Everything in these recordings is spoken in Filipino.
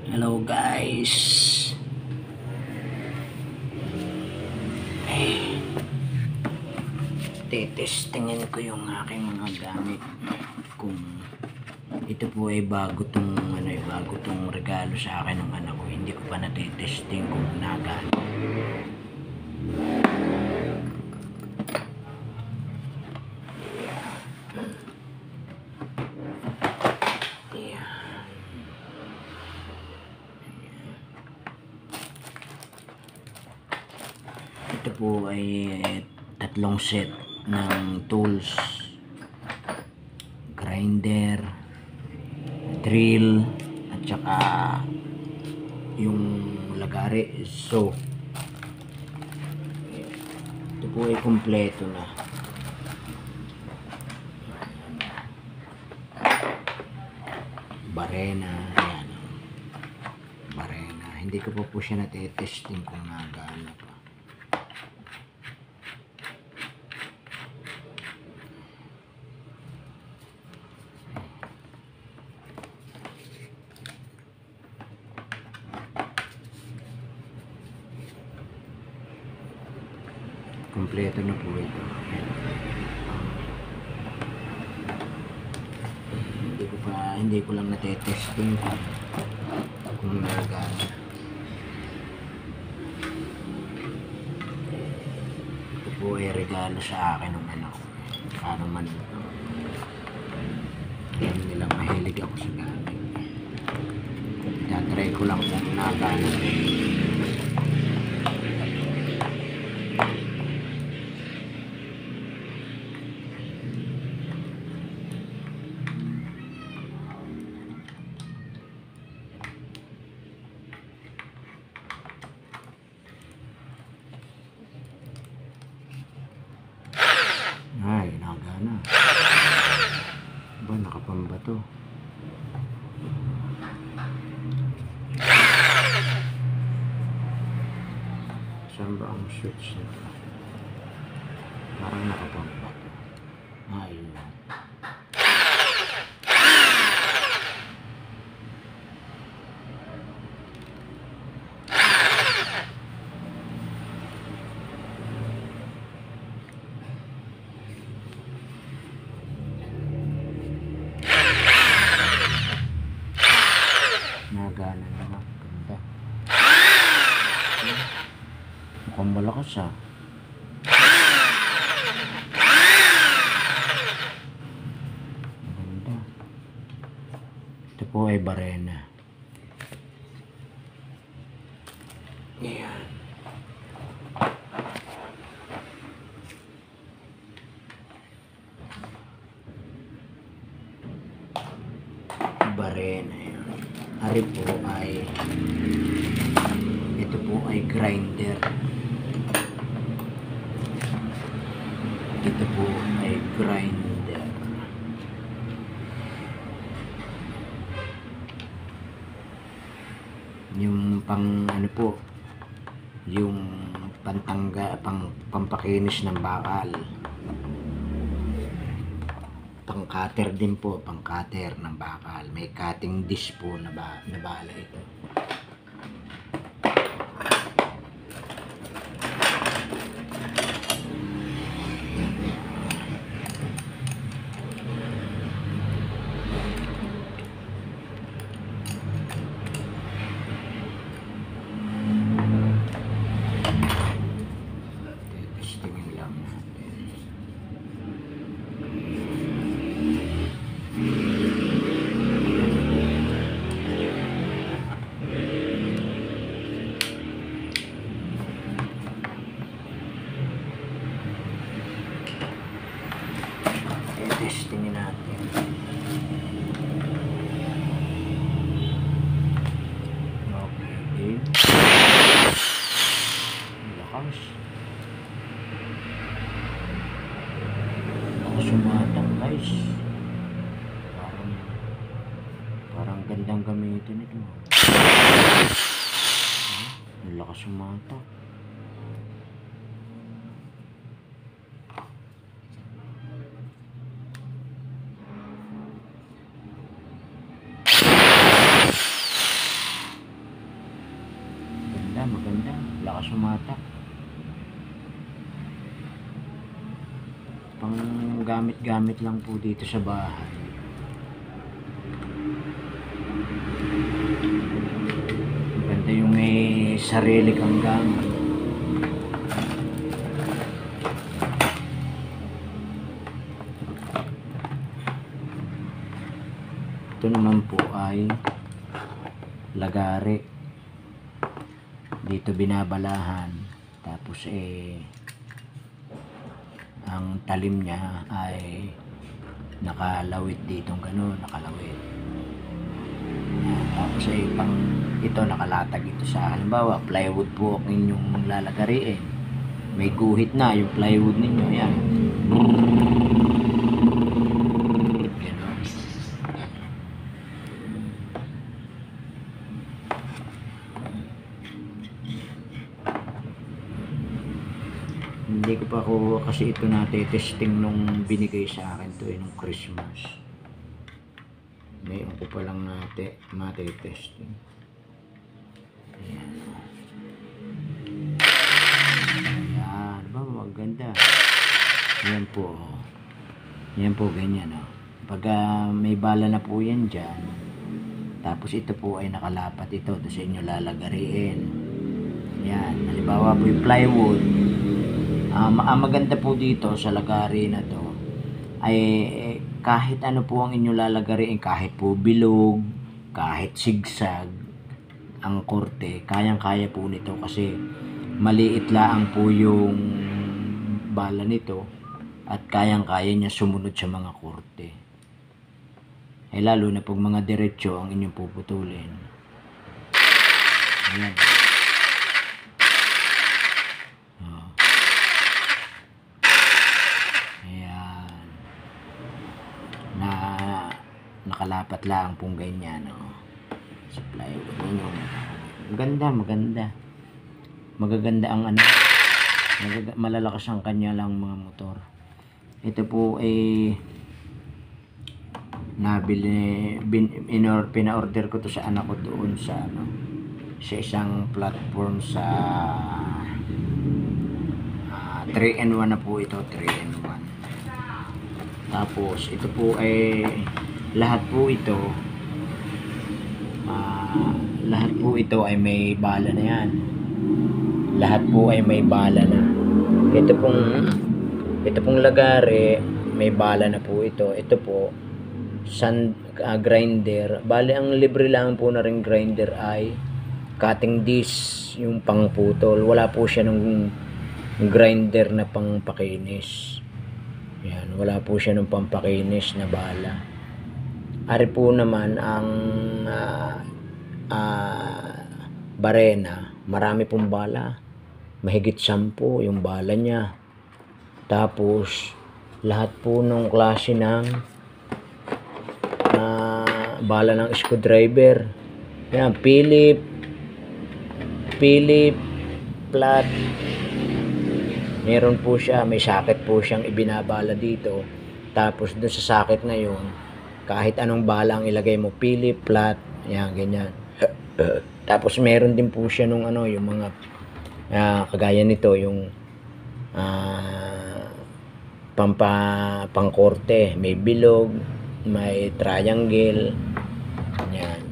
Hello guys. Tetestingin ko yung aking mga gamit kung ito po ay bago tong regalo sa akin ng anak ko. Hindi ko pa natetesting kung nagano. Ito po ay tatlong set ng tools, grinder, drill, at saka yung lagari. So ito po ay kumpleto na. Barena, ayan. Barena, hindi ko pa po siya natetesting kung nagana pa. Kompleto na po ito. Hindi ko lang natetesting kung nagana. Ito po ay regalo sa akin ng anak ko. Paano man ito. Alam nila mahilig ako sa gamit. Tatry ko lang kung nagana. Ay, nagana. Ba, nakapamba to. Saan ba ang switch nito? Parang nakapamba to. Ayun. Nagana naman. Ganda. Mukhang malakas ah. Ganda. Ito po ay barena. Ayan. Barena yun. Ari po ay ito po ay grinder. Ito po ay grinder. Yung pang ano po, yung pampakinis ng bakal. Pang cutter din po, pang cutter ng bakal. May cutting disc po na bala ito. Testingin lang natin. Testingin natin. Okay. Lakas. Ako sumatang guys. Parang gandang gamitin ito. Ang lakas sumatak. malakas umatak. Pang gamit-gamit lang po dito sa bahay. Maganda yung may sarili kang gamit. Ito naman po ay lagari. Dito binabalahan. Tapos ang talim niya ay nakalawit dito, gano'n, nakalawit. Yan. Tapos ito nakalatag ito sa, halimbawa plywood po ang inyong lalagariin, may guhit na yung plywood ninyo, yan. Hindi ko pa kasi ito testing nung binigay sa akin to nung Christmas. Ngayon ko pa lang testing. Ayan. Ayan. Ba, maganda. Ayan po. Ayan po, ganyan. Pag may bala na po yan dyan, tapos ito po ay nakalapat ito sa inyo lalagariin. Ayan. Halimbawa po yung plywood. Maganda po dito sa lagari na to ay kahit ano po ang inyo lalagariin, kahit po bilog, kahit sigsag ang korte, kayang-kaya po nito kasi maliit lang po yung bala nito at kayang-kaya niya sumunod sa mga korte. Lalo na pag mga diretsyo ang inyong puputulin. Ayan. Nakalapat lang pong ganyan, sa plywood ninyo. Maganda. Magaganda ang malalakas ang kanya lang mga motor. Ito po ay pina-order ko to sa anak ko doon sa sa isang platform sa 3-in-1 na po ito, 3-in-1. Tapos ito po ay lahat po ito ay may bala na yan. Lahat po ay may bala na. Ito pong lagari, may bala na po ito. Ito po grinder. Bale ang libre lang po na ring grinder ay cutting disc, yung pangputol. Wala po siya nung grinder na pangpakinis. Yan, wala po siya nung pampakinis na bala. Ari po naman ang barena, marami pong bala. Mahigit 10 yung bala niya. Tapos lahat po nung klase ng bala ng screwdriver. Yan, Philip, flat. Meron po siya, may socket po siyang ibinabala dito. Tapos doon sa socket na yun, kahit anong bala ang ilagay mo, Philip, flat, yan, ganyan. Tapos meron din po siya nung yung mga kagaya nito, yung pangkorte, may bilog, may triangle, yan,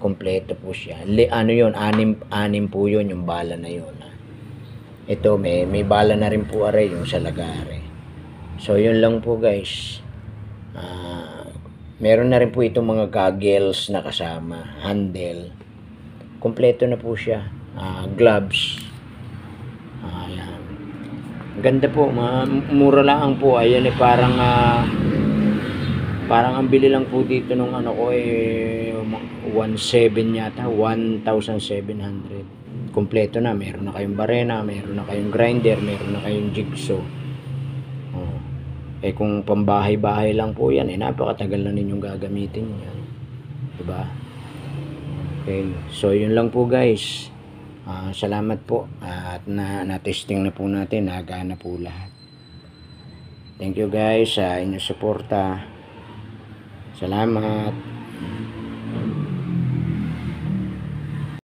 kompleto po siya. Anim po yun, yung bala na yun. Ito, may bala na rin po yung sa lagari. So yun lang po guys. Meron na rin po itong mga goggles na kasama, handle. Kompleto na po siya. Gloves. Ayan. Ganda po, mura lang po. Ayan parang ang bili lang po dito nung 1,700 yata, 1,700. Kompleto na, meron na kayong barena, meron na kayong grinder, meron na kayong jigsaw. Kung pambahay-bahay lang po yan, napakatagal na ninyong gagamitin yan. Diba? Okay. So, yun lang po guys. Salamat po. At na-testing na po natin. Nagana po lahat. Thank you guys sa inyong suporta. Salamat.